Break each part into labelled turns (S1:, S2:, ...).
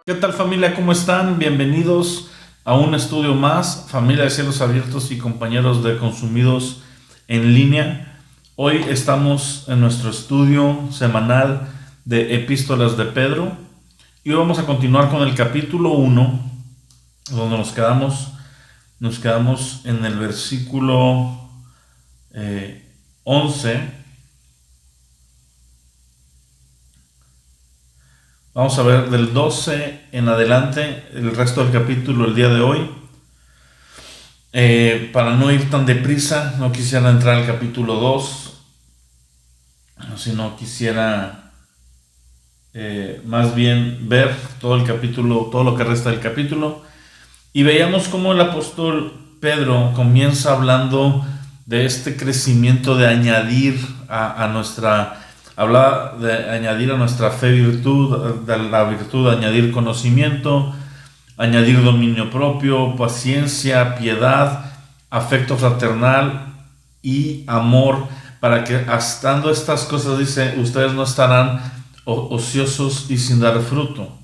S1: ¿Qué tal, familia? ¿Cómo están? Bienvenidos a un estudio más, familia de cielos abiertos y compañeros de Consumidos en línea. Hoy estamos en nuestro estudio semanal de Epístolas de Pedro y hoy vamos a continuar con el capítulo 1, donde nos quedamos en el versículo 11. Vamos a ver del 12 en adelante el resto del capítulo el día de hoy. Para no ir tan deprisa, no quisiera entrar al capítulo 2, sino quisiera más bien ver todo el capítulo, todo lo que resta del capítulo. Y veíamos cómo el apóstol Pedro comienza hablando de este crecimiento de añadir a nuestra... Habla de añadir a nuestra fe virtud, de la virtud añadir conocimiento, añadir dominio propio, paciencia, piedad, afecto fraternal y amor, para que estando estas cosas, dice, ustedes no estarán ociosos y sin dar fruto.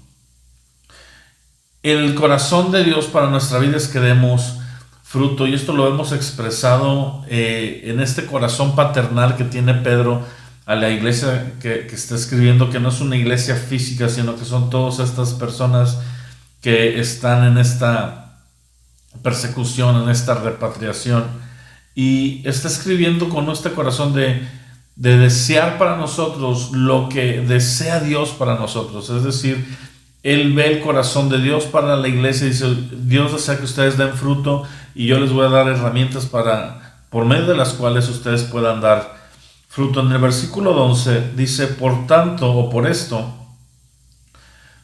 S1: El corazón de Dios para nuestra vida es que demos fruto, y esto lo hemos expresado en este corazón paternal que tiene Pedro a la iglesia que está escribiendo, que no es una iglesia física, sino que son todas estas personas que están en esta persecución, en esta repatriación, y está escribiendo con este corazón de desear para nosotros lo que desea Dios para nosotros. Es decir, él ve el corazón de Dios para la iglesia y dice: Dios desea que ustedes den fruto, y yo les voy a dar herramientas por medio de las cuales ustedes puedan dar fruto. En el versículo 11 dice: por tanto, o por esto,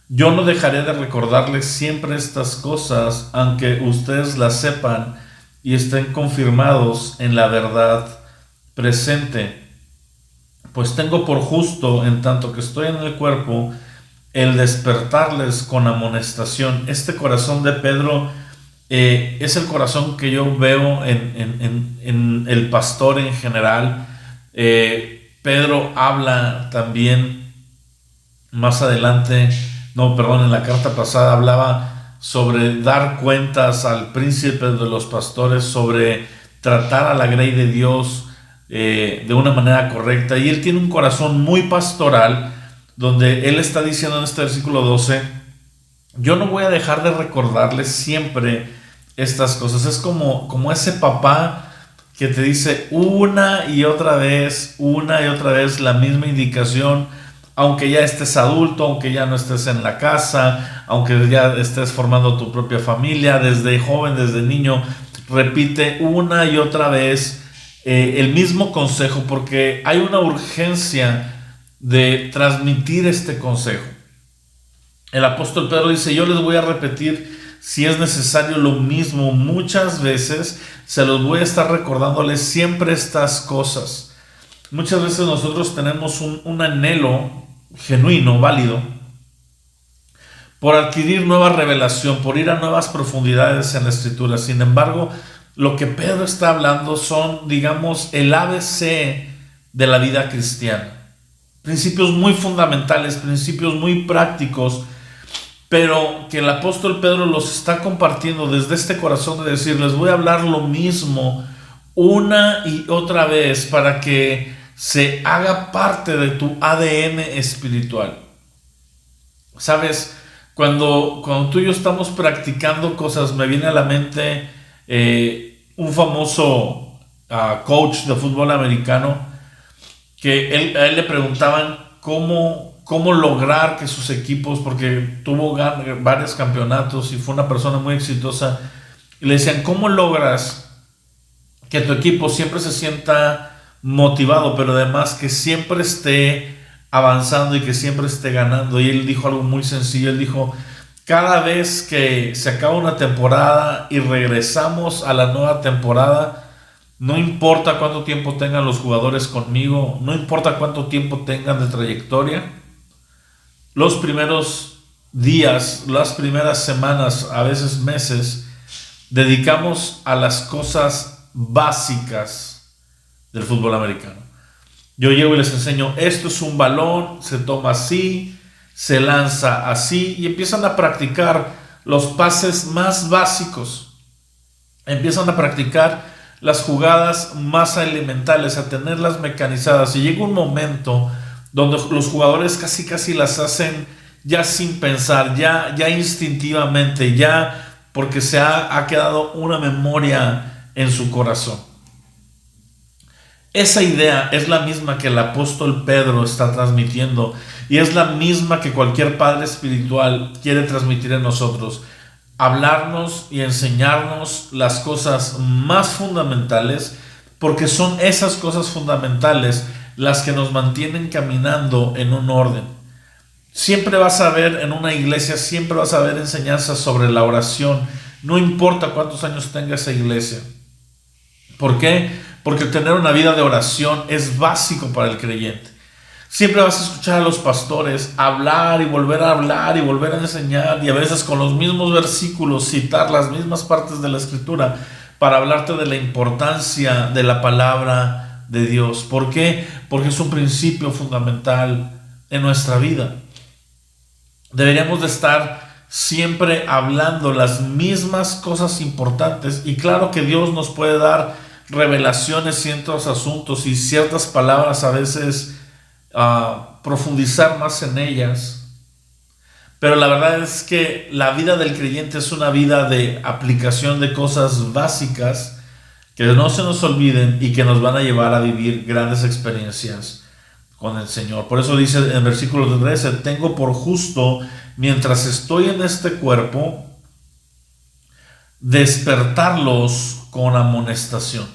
S1: yo no dejaré de recordarles siempre estas cosas, aunque ustedes las sepan y estén confirmados en la verdad presente. Pues tengo por justo, en tanto que estoy en el cuerpo, el despertarles con amonestación. Este corazón de Pedro es el corazón que yo veo en el pastor en general. Pedro habla también más adelante, en la carta pasada hablaba sobre dar cuentas al príncipe de los pastores, sobre tratar a la grey de Dios de una manera correcta, y él tiene un corazón muy pastoral, donde él está diciendo en este versículo 12: yo no voy a dejar de recordarles siempre estas cosas. Es como ese papá que te dice una y otra vez la misma indicación, aunque ya estés adulto, aunque ya no estés en la casa, aunque ya estés formando tu propia familia, desde joven, desde niño, repite una y otra vez el mismo consejo, porque hay una urgencia de transmitir este consejo. El apóstol Pedro dice: yo les voy a repetir, si es necesario, lo mismo muchas veces, se los voy a estar recordándoles siempre estas cosas. Muchas veces nosotros tenemos un anhelo genuino, válido, por adquirir nueva revelación, por ir a nuevas profundidades en la escritura. Sin embargo, lo que Pedro está hablando son, digamos, el ABC de la vida cristiana. Principios muy fundamentales, principios muy prácticos, pero que el apóstol Pedro los está compartiendo desde este corazón de decir: les voy a hablar lo mismo una y otra vez para que se haga parte de tu ADN espiritual. Sabes, cuando tú y yo estamos practicando cosas, me viene a la mente un famoso coach de fútbol americano, que a él le preguntaban cómo lograr que sus equipos, porque tuvo varios campeonatos y fue una persona muy exitosa, y le decían: ¿cómo logras que tu equipo siempre se sienta motivado, pero además que siempre esté avanzando y que siempre esté ganando? Y él dijo algo muy sencillo. Él dijo: cada vez que se acaba una temporada y regresamos a la nueva temporada, no importa cuánto tiempo tengan los jugadores conmigo, no importa cuánto tiempo tengan de trayectoria, los primeros días, las primeras semanas, a veces meses, dedicamos a las cosas básicas del fútbol americano. Yo llego y les enseño: esto es un balón, se toma así, se lanza así y empiezan a practicar los pases más básicos, empiezan a practicar las jugadas más elementales, a tenerlas mecanizadas, y llega un momento donde los jugadores casi las hacen ya sin pensar, ya instintivamente, ya porque ha quedado una memoria en su corazón. Esa idea es la misma que el apóstol Pedro está transmitiendo, y es la misma que cualquier padre espiritual quiere transmitir en nosotros: hablarnos y enseñarnos las cosas más fundamentales, porque son esas cosas fundamentales las que nos mantienen caminando en un orden. Siempre vas a ver en una iglesia, siempre vas a ver enseñanzas sobre la oración, no importa cuántos años tenga esa iglesia. ¿Por qué? Porque tener una vida de oración es básico para el creyente. Siempre vas a escuchar a los pastores hablar y volver a hablar y volver a enseñar, y a veces con los mismos versículos citar las mismas partes de la escritura para hablarte de la importancia de la palabra de Dios. ¿Por qué? Porque es un principio fundamental en nuestra vida. Deberíamos de estar siempre hablando las mismas cosas importantes, y claro que Dios nos puede dar revelaciones, ciertos asuntos y ciertas palabras, a veces profundizar más en ellas, pero la verdad es que la vida del creyente es una vida de aplicación de cosas básicas que no se nos olviden y que nos van a llevar a vivir grandes experiencias con el Señor. Por eso dice en el versículo 13: tengo por justo, mientras estoy en este cuerpo, despertarlos con amonestación.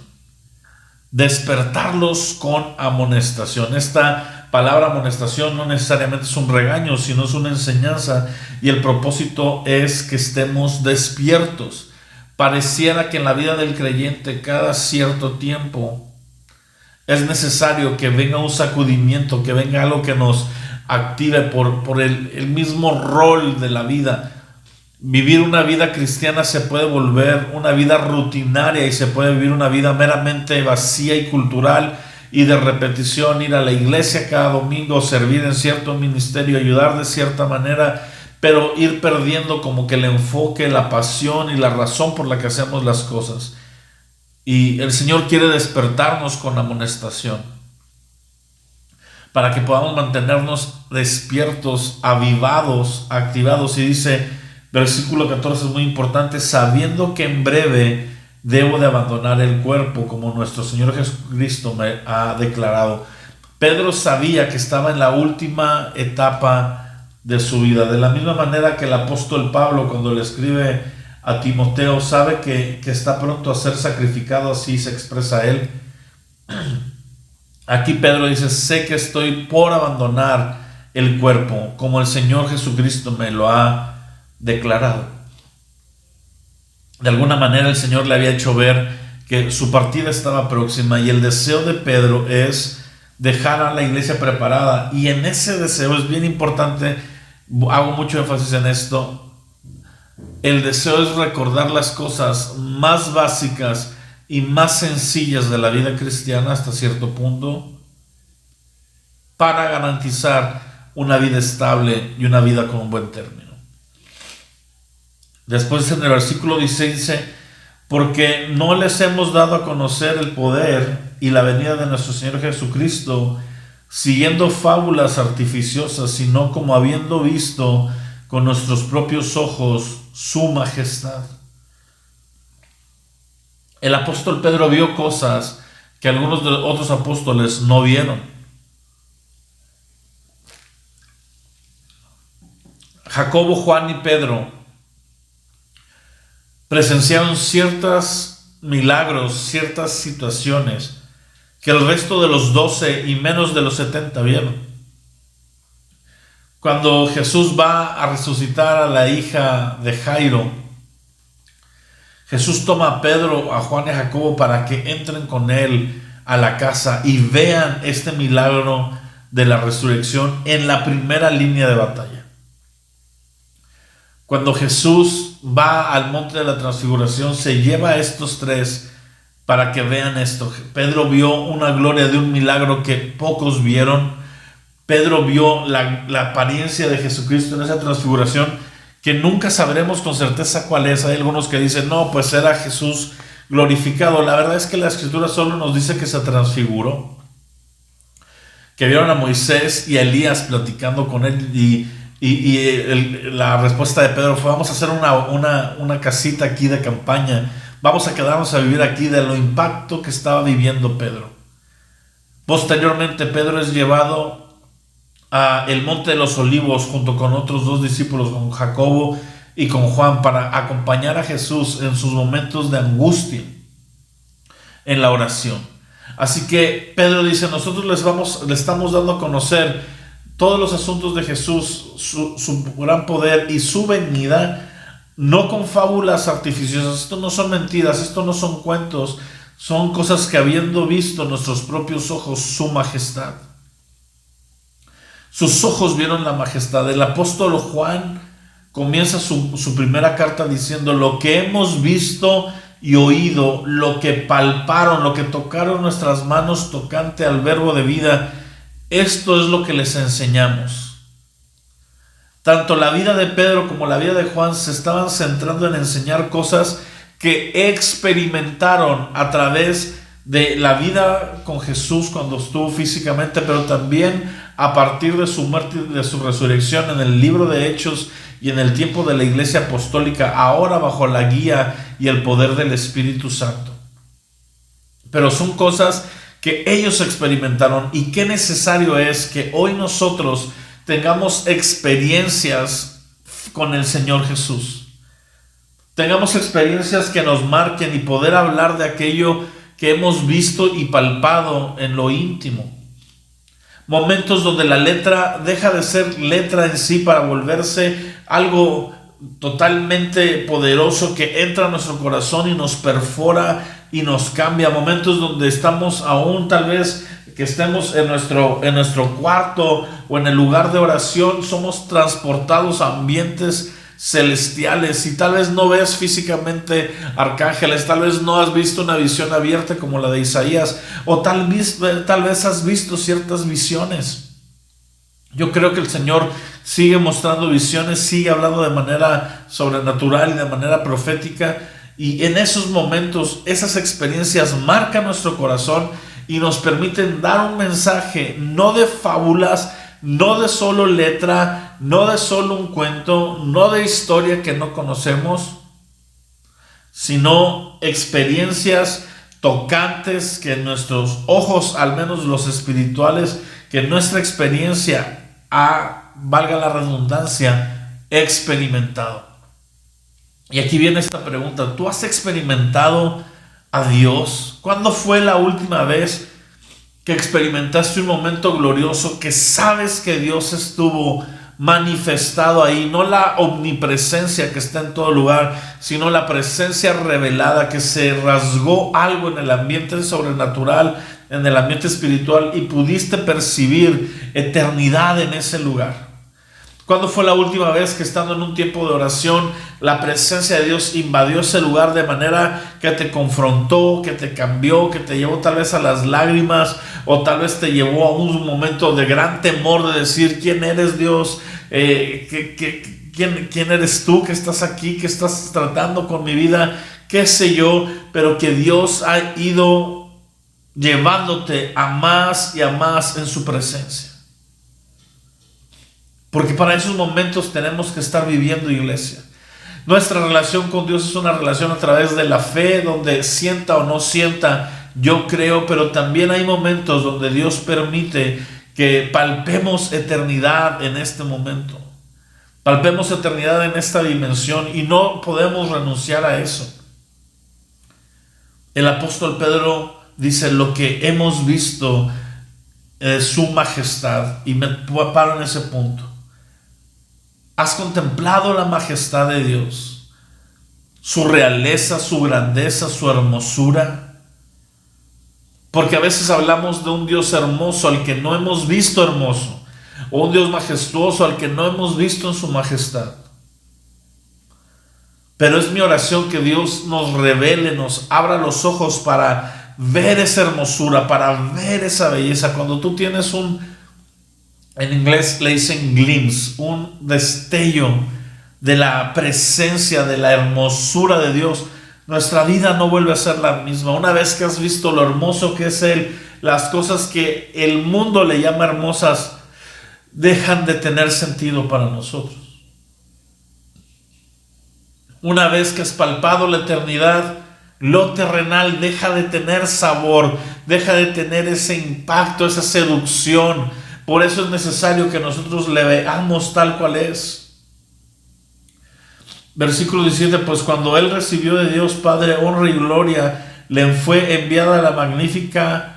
S1: Despertarlos con amonestación. Esta palabra amonestación no necesariamente es un regaño, sino es una enseñanza, y el propósito es que estemos despiertos. Pareciera que en la vida del creyente cada cierto tiempo es necesario que venga un sacudimiento, que venga algo que nos active por el mismo rol de la vida. Vivir una vida cristiana se puede volver una vida rutinaria, y se puede vivir una vida meramente vacía y cultural y de repetición: ir a la iglesia cada domingo, servir en cierto ministerio, ayudar de cierta manera, pero ir perdiendo como que el enfoque, la pasión y la razón por la que hacemos las cosas. Y el Señor quiere despertarnos con amonestación para que podamos mantenernos despiertos, avivados, activados. Y dice, versículo 14 es muy importante: sabiendo que en breve debo de abandonar el cuerpo, como nuestro Señor Jesucristo me ha declarado. Pedro sabía que estaba en la última etapa de su vida, de la misma manera que el apóstol Pablo, cuando le escribe a Timoteo, sabe que está pronto a ser sacrificado, así se expresa él. Aquí Pedro dice: sé que estoy por abandonar el cuerpo, como el Señor Jesucristo me lo ha declarado. De alguna manera el Señor le había hecho ver que su partida estaba próxima, y el deseo de Pedro es dejar a la iglesia preparada. Y en ese deseo es bien importante, hago mucho énfasis en esto, el deseo es recordar las cosas más básicas y más sencillas de la vida cristiana hasta cierto punto, para garantizar una vida estable y una vida con un buen término. Después en el versículo 16 dice: porque no les hemos dado a conocer el poder y la venida de nuestro Señor Jesucristo siguiendo fábulas artificiosas, sino como habiendo visto con nuestros propios ojos su majestad. El apóstol Pedro vio cosas que algunos de los otros apóstoles no vieron. Jacobo, Juan y Pedro presenciaron ciertos milagros, ciertas situaciones que el resto de los 12 y menos de los 70 vieron. Cuando Jesús va a resucitar a la hija de Jairo, Jesús toma a Pedro, a Juan y a Jacobo para que entren con él a la casa y vean este milagro de la resurrección en la primera línea de batalla. Cuando Jesús va al monte de la transfiguración, se lleva a estos tres para que vean esto. Pedro vio una gloria de un milagro que pocos vieron. Pedro vio la apariencia de Jesucristo en esa transfiguración, que nunca sabremos con certeza cuál es. Hay algunos que dicen, no, pues era Jesús glorificado. La verdad es que la Escritura solo nos dice que se transfiguró, que vieron a Moisés y a Elías platicando con él, la respuesta de Pedro fue: vamos a hacer una casita aquí de campaña, vamos a quedarnos a vivir aquí, de lo impacto que estaba viviendo Pedro. Posteriormente Pedro es llevado a el Monte de los Olivos junto con otros dos discípulos, con Jacobo y con Juan, para acompañar a Jesús en sus momentos de angustia en la oración. Así que Pedro dice: nosotros le estamos dando a conocer todos los asuntos de Jesús, su gran poder y su venida, no con fábulas artificiosas. Esto no son mentiras, esto no son cuentos, son cosas que, habiendo visto nuestros propios ojos su majestad. Sus ojos vieron la majestad. El apóstol Juan comienza su primera carta diciendo: lo que hemos visto y oído, lo que palparon, lo que tocaron nuestras manos tocante al verbo de vida, esto es lo que les enseñamos. Tanto la vida de Pedro como la vida de Juan se estaban centrando en enseñar cosas que experimentaron a través de la vida con Jesús cuando estuvo físicamente, pero también a partir de su muerte y de su resurrección en el libro de Hechos y en el tiempo de la iglesia apostólica, ahora bajo la guía y el poder del Espíritu Santo. Pero son cosas que ellos experimentaron, y qué necesario es que hoy nosotros tengamos experiencias con el Señor Jesús. Tengamos experiencias que nos marquen y poder hablar de aquello que hemos visto y palpado en lo íntimo. Momentos donde la letra deja de ser letra en sí para volverse algo totalmente poderoso que entra a nuestro corazón y nos perfora y nos cambia. Momentos donde estamos aún, tal vez que estemos en nuestro cuarto o en el lugar de oración, somos transportados a ambientes celestiales, y tal vez no ves físicamente arcángeles, tal vez no has visto una visión abierta como la de Isaías, o tal vez has visto ciertas visiones. Yo creo que el Señor sigue mostrando visiones, sigue hablando de manera sobrenatural y de manera profética, y en esos momentos, esas experiencias marcan nuestro corazón y nos permiten dar un mensaje, no de fábulas, no de solo letra, no de solo un cuento, no de historia que no conocemos, sino experiencias tocantes que nuestros ojos, al menos los espirituales, que nuestra experiencia ha, valga la redundancia, experimentado. Y aquí viene esta pregunta: ¿tú has experimentado a Dios? ¿Cuándo fue la última vez que experimentaste un momento glorioso, que sabes que Dios estuvo manifestado ahí? No la omnipresencia que está en todo lugar, sino la presencia revelada, que se rasgó algo en el ambiente sobrenatural, en el ambiente espiritual, y pudiste percibir eternidad en ese lugar. ¿Cuándo fue la última vez que, estando en un tiempo de oración, la presencia de Dios invadió ese lugar de manera que te confrontó, que te cambió, que te llevó tal vez a las lágrimas, o tal vez te llevó a un momento de gran temor de decir: ¿quién eres, Dios? ¿Quién eres tú que estás aquí, que estás tratando con mi vida? ¿Qué sé yo? Pero que Dios ha ido llevándote a más y a más en su presencia. Porque para esos momentos tenemos que estar viviendo, iglesia. Nuestra relación con Dios es una relación a través de la fe, donde sienta o no sienta, yo creo, pero también hay momentos donde Dios permite que palpemos eternidad en este momento. Palpemos eternidad en esta dimensión, y no podemos renunciar a eso. El apóstol Pedro dice: lo que hemos visto es su majestad, y me paro en ese punto. ¿Has contemplado la majestad de Dios? Su realeza, su grandeza, su hermosura. Porque a veces hablamos de un Dios hermoso al que no hemos visto hermoso, o un Dios majestuoso al que no hemos visto en su majestad. Pero es mi oración que Dios nos revele, nos abra los ojos para ver esa hermosura, para ver esa belleza. Cuando tú tienes un En inglés le dicen glimpse, un destello de la presencia, de la hermosura de Dios. Nuestra vida no vuelve a ser la misma. Una vez que has visto lo hermoso que es Él, las cosas que el mundo le llama hermosas dejan de tener sentido para nosotros. Una vez que has palpado la eternidad, lo terrenal deja de tener sabor, deja de tener ese impacto, esa seducción. Por eso es necesario que nosotros le veamos tal cual es. Versículo 17, pues cuando Él recibió de Dios Padre honra y gloria, le fue enviada la magnífica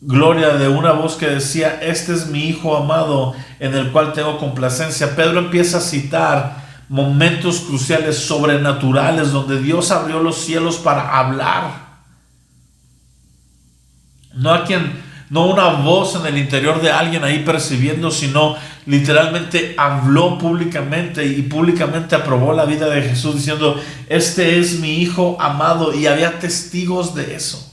S1: gloria de una voz que decía: este es mi Hijo amado, en el cual tengo complacencia. Pedro empieza a citar momentos cruciales, sobrenaturales, donde Dios abrió los cielos para hablar. No una voz en el interior de alguien ahí percibiendo, sino literalmente habló públicamente y públicamente aprobó la vida de Jesús diciendo: este es mi Hijo amado, y había testigos de eso.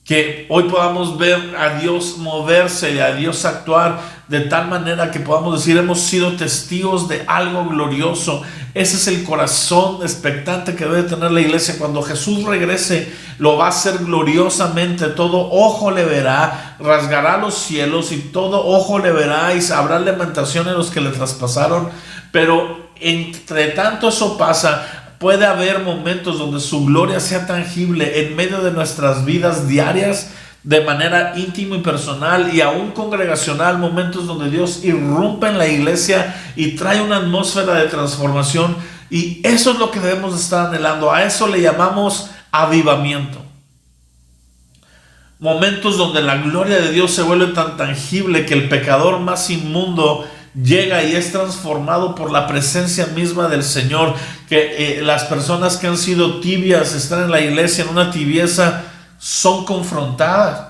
S1: Que hoy podamos ver a Dios moverse y a Dios actuar de tal manera que podamos decir: hemos sido testigos de algo glorioso. Ese es el corazón expectante que debe tener la iglesia. Cuando Jesús regrese, lo va a hacer gloriosamente. Todo ojo le verá, rasgará los cielos y todo ojo le verá, y habrá lamentación en los que le traspasaron. Pero entre tanto eso pasa, puede haber momentos donde su gloria sea tangible en medio de nuestras vidas diarias, de manera íntima y personal y aún congregacional, momentos donde Dios irrumpe en la iglesia y trae una atmósfera de transformación, y eso es lo que debemos estar anhelando. A eso le llamamos avivamiento. Momentos donde la gloria de Dios se vuelve tan tangible que el pecador más inmundo llega y es transformado por la presencia misma del Señor, que las personas que han sido tibias, están en la iglesia en una tibieza, son confrontadas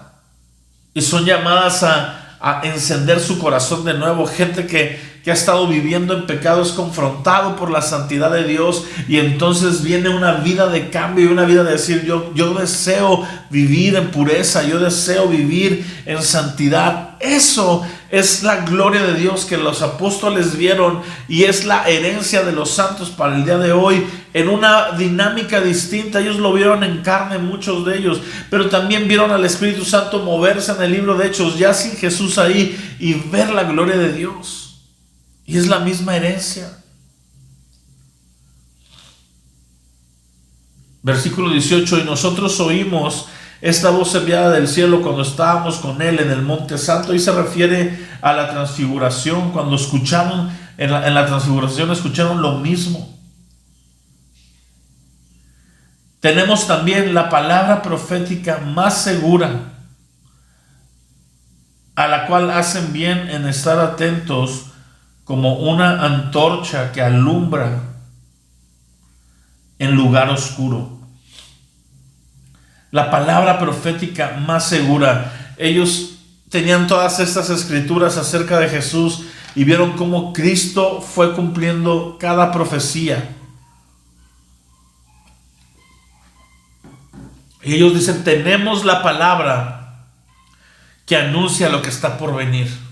S1: y son llamadas a encender su corazón de nuevo. Gente que ha estado viviendo en pecado es confrontado por la santidad de Dios, y entonces viene una vida de cambio y una vida de decir: yo deseo vivir en pureza, yo deseo vivir en santidad. Eso es la gloria de Dios que los apóstoles vieron, y es la herencia de los santos para el día de hoy en una dinámica distinta. Ellos lo vieron en carne, muchos de ellos, pero también vieron al Espíritu Santo moverse en el libro de Hechos, ya sin Jesús ahí, y ver la gloria de Dios. Y es la misma herencia. Versículo 18, y nosotros oímos esta voz enviada del cielo cuando estábamos con Él en el Monte Santo. Y se refiere a la transfiguración. Cuando escucharon, en la transfiguración escucharon lo mismo. Tenemos también la palabra profética más segura, a la cual hacen bien en estar atentos, como una antorcha que alumbra en lugar oscuro. La palabra profética más segura. Ellos tenían todas estas escrituras acerca de Jesús y vieron cómo Cristo fue cumpliendo cada profecía. Y ellos dicen: tenemos la palabra que anuncia lo que está por venir.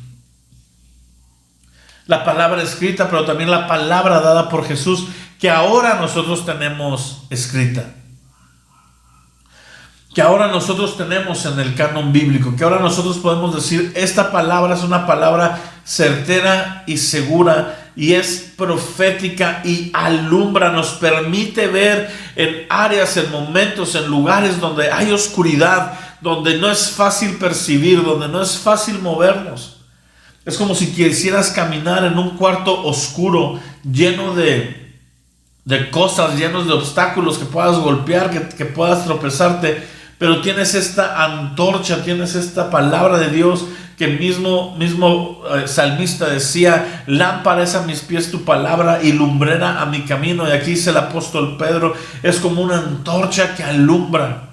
S1: La palabra escrita, pero también la palabra dada por Jesús, que ahora nosotros tenemos escrita, que ahora nosotros tenemos en el canon bíblico, que ahora nosotros podemos decir: esta palabra es una palabra certera y segura, y es profética y alumbra, nos permite ver en áreas, en momentos, en lugares donde hay oscuridad, donde no es fácil percibir, donde no es fácil movernos. Es como si quisieras caminar en un cuarto oscuro, lleno de cosas, llenos de obstáculos que puedas golpear, que puedas tropezarte, pero tienes esta antorcha, tienes esta palabra de Dios, que mismo salmista decía: lámpara es a mis pies tu palabra y lumbrera a mi camino. Y aquí dice el apóstol Pedro: es como una antorcha que alumbra.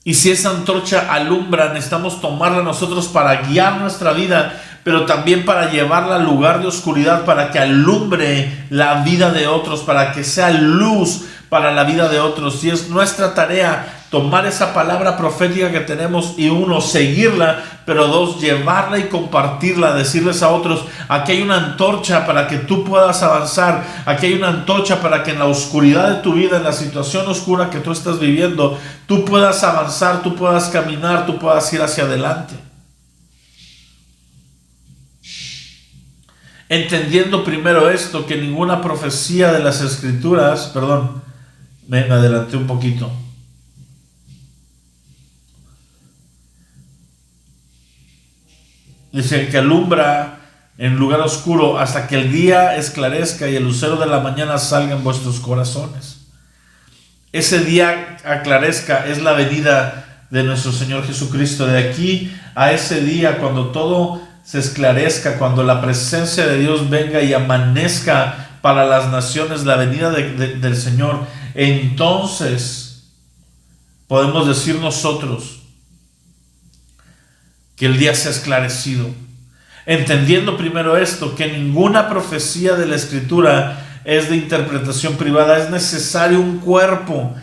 S1: Y si esa antorcha alumbra, necesitamos tomarla nosotros para guiar nuestra vida, pero también para llevarla al lugar de oscuridad, para que alumbre la vida de otros, para que sea luz para la vida de otros. Y es nuestra tarea tomar esa palabra profética que tenemos y uno, seguirla, pero dos, llevarla y compartirla, decirles a otros, aquí hay una antorcha para que tú puedas avanzar, aquí hay una antorcha para que en la oscuridad de tu vida, en la situación oscura que tú estás viviendo, tú puedas avanzar, tú puedas caminar, tú puedas ir hacia adelante. Entendiendo primero esto, que ninguna profecía de las Escrituras, perdón, me adelanté un poquito. Dice que alumbra en lugar oscuro hasta que el día esclarezca y el lucero de la mañana salga en vuestros corazones. Ese día aclarezca es la venida de nuestro Señor Jesucristo. De aquí a ese día, cuando todo se esclarezca, cuando la presencia de Dios venga y amanezca para las naciones, la venida del Señor, entonces podemos decir nosotros que el día se ha esclarecido. Entendiendo primero esto, que ninguna profecía de la Escritura es de interpretación privada. Es necesario un cuerpo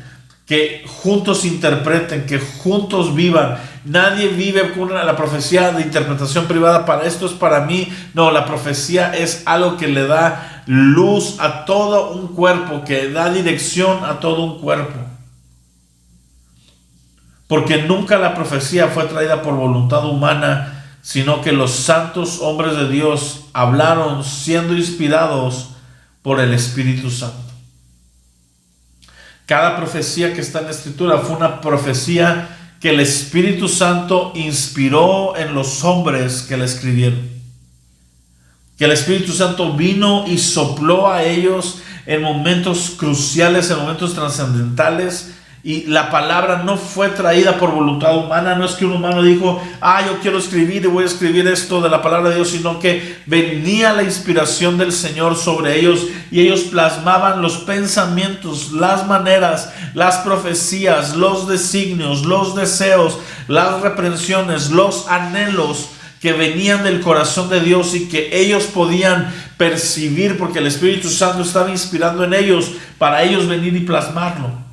S1: que juntos interpreten, que juntos vivan. Nadie vive con la profecía de interpretación privada. Para esto es para mí. No, la profecía es algo que le da luz a todo un cuerpo, que da dirección a todo un cuerpo. Porque nunca la profecía fue traída por voluntad humana, sino que los santos hombres de Dios hablaron siendo inspirados por el Espíritu Santo. Cada profecía que está en la Escritura fue una profecía que el Espíritu Santo inspiró en los hombres que la escribieron. Que el Espíritu Santo vino y sopló a ellos en momentos cruciales, en momentos trascendentales. Y la palabra no fue traída por voluntad humana. No es que un humano dijo, yo quiero escribir y voy a escribir esto de la palabra de Dios, sino que venía la inspiración del Señor sobre ellos y ellos plasmaban los pensamientos, las maneras, las profecías, los designios, los deseos, las reprensiones, los anhelos que venían del corazón de Dios y que ellos podían percibir porque el Espíritu Santo estaba inspirando en ellos para ellos venir y plasmarlo.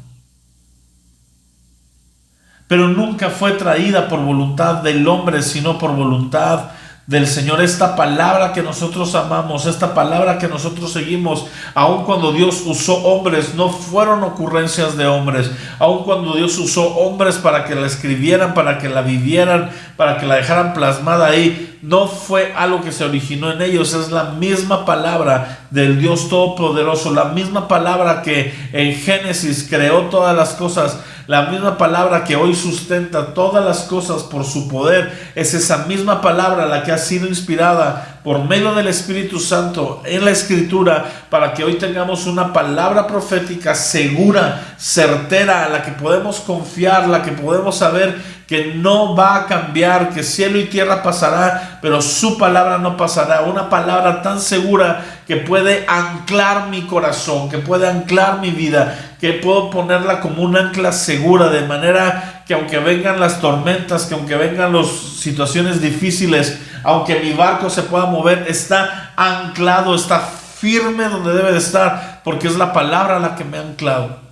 S1: Pero nunca fue traída por voluntad del hombre, sino por voluntad del Señor. Esta palabra que nosotros amamos, esta palabra que nosotros seguimos, aun cuando Dios usó hombres, no fueron ocurrencias de hombres. Aun cuando Dios usó hombres para que la escribieran, para que la vivieran, para que la dejaran plasmada ahí, no fue algo que se originó en ellos. Es la misma palabra del Dios Todopoderoso, la misma palabra que en Génesis creó todas las cosas, la misma palabra que hoy sustenta todas las cosas por su poder. Es esa misma palabra la que ha sido inspirada por medio del Espíritu Santo en la Escritura para que hoy tengamos una palabra profética segura, certera, a la que podemos confiar, la que podemos saber que no va a cambiar, que cielo y tierra pasará, pero su palabra no pasará. Una palabra tan segura que puede anclar mi corazón, que puede anclar mi vida, que puedo ponerla como un ancla segura, de manera que aunque vengan las tormentas, que aunque vengan las situaciones difíciles, aunque mi barco se pueda mover, está anclado, está firme donde debe de estar, porque es la palabra la que me ha anclado.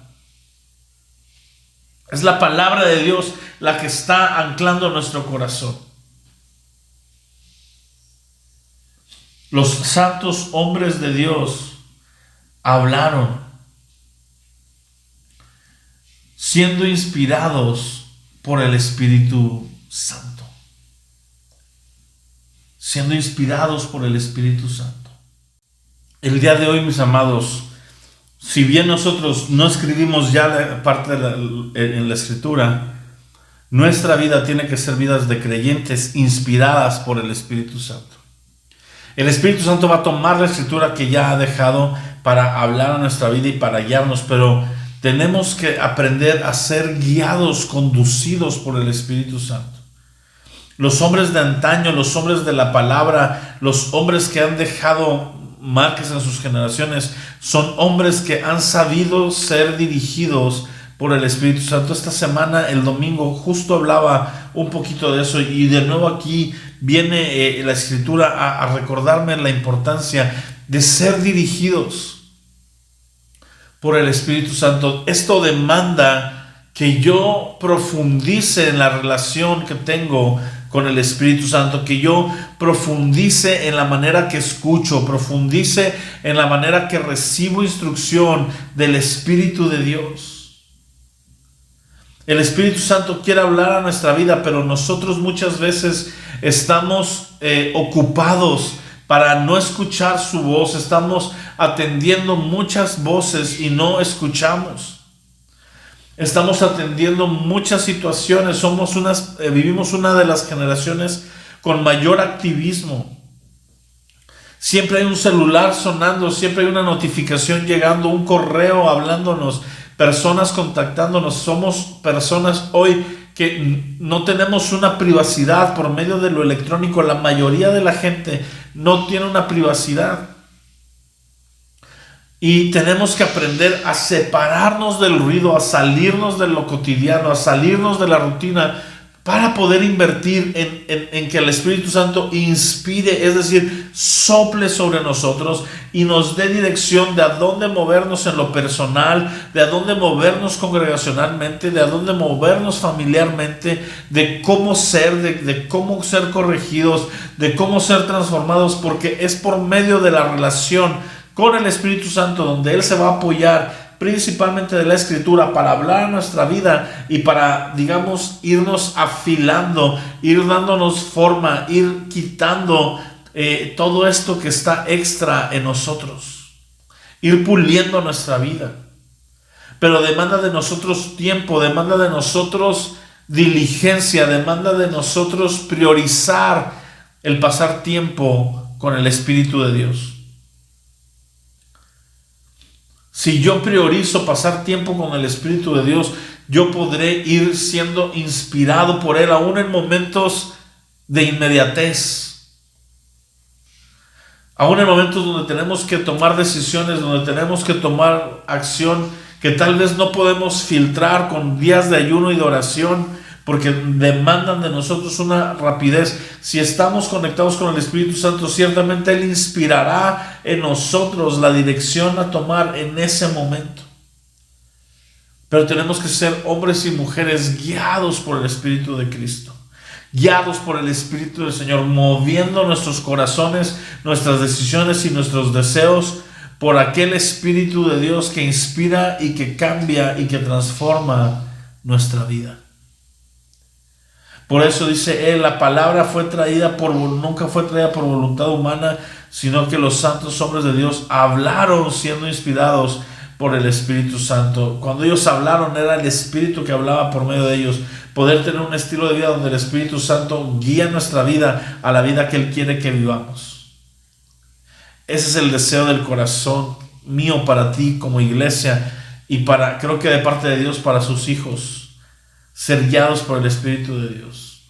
S1: Es la palabra de Dios la que está anclando nuestro corazón. Los santos hombres de Dios hablaron siendo inspirados por el Espíritu Santo. Siendo inspirados por el Espíritu Santo. El día de hoy, mis amados, si bien nosotros no escribimos ya la parte en la Escritura, nuestra vida tiene que ser vidas de creyentes inspiradas por el Espíritu Santo. El Espíritu Santo va a tomar la Escritura que ya ha dejado para hablar a nuestra vida y para guiarnos, pero tenemos que aprender a ser guiados, conducidos por el Espíritu Santo. Los hombres de antaño, los hombres de la palabra, los hombres que han dejado marcas en sus generaciones, son hombres que han sabido ser dirigidos por el Espíritu Santo. Esta semana, el domingo, justo hablaba un poquito de eso y de nuevo aquí viene la Escritura a recordarme la importancia de ser dirigidos por el Espíritu Santo. Esto demanda que yo profundice en la relación que tengo con el Espíritu Santo, que yo profundice en la manera que escucho, profundice en la manera que recibo instrucción del Espíritu de Dios. El Espíritu Santo quiere hablar a nuestra vida, pero nosotros muchas veces estamos ocupados para no escuchar su voz. Estamos atendiendo muchas voces y no escuchamos. Estamos atendiendo muchas situaciones. Vivimos una de las generaciones con mayor activismo. Siempre hay un celular sonando, siempre hay una notificación llegando, un correo hablándonos, personas contactándonos. Somos personas hoy que no tenemos una privacidad por medio de lo electrónico. La mayoría de la gente no tiene una privacidad. Y tenemos que aprender a separarnos del ruido, a salirnos de lo cotidiano, a salirnos de la rutina, para poder invertir en que el Espíritu Santo inspire, es decir, sople sobre nosotros y nos dé dirección de a dónde movernos en lo personal, de a dónde movernos congregacionalmente, de a dónde movernos familiarmente, de cómo ser, de cómo ser corregidos, de cómo ser transformados, porque es por medio de la relación con el Espíritu Santo donde Él se va a apoyar principalmente de la Escritura para hablar a nuestra vida y para, digamos, irnos afilando, ir dándonos forma, ir quitando todo esto que está extra en nosotros, ir puliendo nuestra vida. Pero demanda de nosotros tiempo, demanda de nosotros diligencia, demanda de nosotros priorizar el pasar tiempo con el Espíritu de Dios. Si yo priorizo pasar tiempo con el Espíritu de Dios, yo podré ir siendo inspirado por Él, aún en momentos de inmediatez. Aún en momentos donde tenemos que tomar decisiones, donde tenemos que tomar acción, que tal vez no podemos filtrar con días de ayuno y de oración, porque demandan de nosotros una rapidez. Si estamos conectados con el Espíritu Santo, ciertamente Él inspirará en nosotros la dirección a tomar en ese momento. Pero tenemos que ser hombres y mujeres guiados por el Espíritu de Cristo, guiados por el Espíritu del Señor, moviendo nuestros corazones, nuestras decisiones y nuestros deseos por aquel Espíritu de Dios que inspira y que cambia y que transforma nuestra vida. Por eso dice él, la palabra nunca fue traída por voluntad humana, sino que los santos hombres de Dios hablaron siendo inspirados por el Espíritu Santo. Cuando ellos hablaron, era el Espíritu que hablaba por medio de ellos. Poder tener un estilo de vida donde el Espíritu Santo guía nuestra vida a la vida que Él quiere que vivamos. Ese es el deseo del corazón mío para ti como iglesia y creo que de parte de Dios para sus hijos. Ser guiados por el Espíritu de Dios.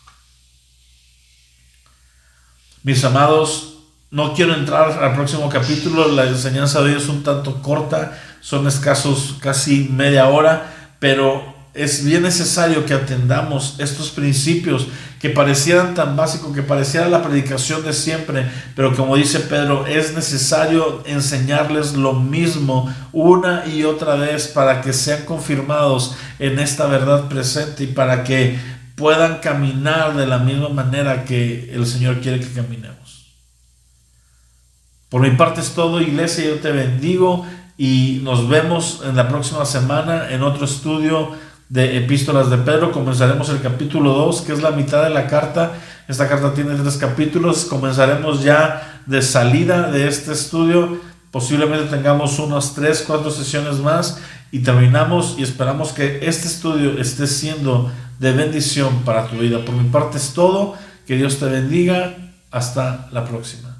S1: Mis amados, no quiero entrar al próximo capítulo. La enseñanza de hoy es un tanto corta, son escasos casi media hora, pero es bien necesario que atendamos estos principios que parecieran tan básicos, que pareciera la predicación de siempre, pero como dice Pedro, es necesario enseñarles lo mismo una y otra vez para que sean confirmados en esta verdad presente y para que puedan caminar de la misma manera que el Señor quiere que caminemos. Por mi parte es todo, iglesia. Yo te bendigo y nos vemos en la próxima semana en otro estudio de epístolas de Pedro. Comenzaremos el capítulo 2, que es la mitad de la carta. Esta carta tiene 3 capítulos. Comenzaremos ya de salida de este estudio. Posiblemente tengamos unas 3-4 sesiones más y terminamos, y esperamos que este estudio esté siendo de bendición para tu vida. Por mi parte es todo. Que Dios te bendiga. Hasta la próxima.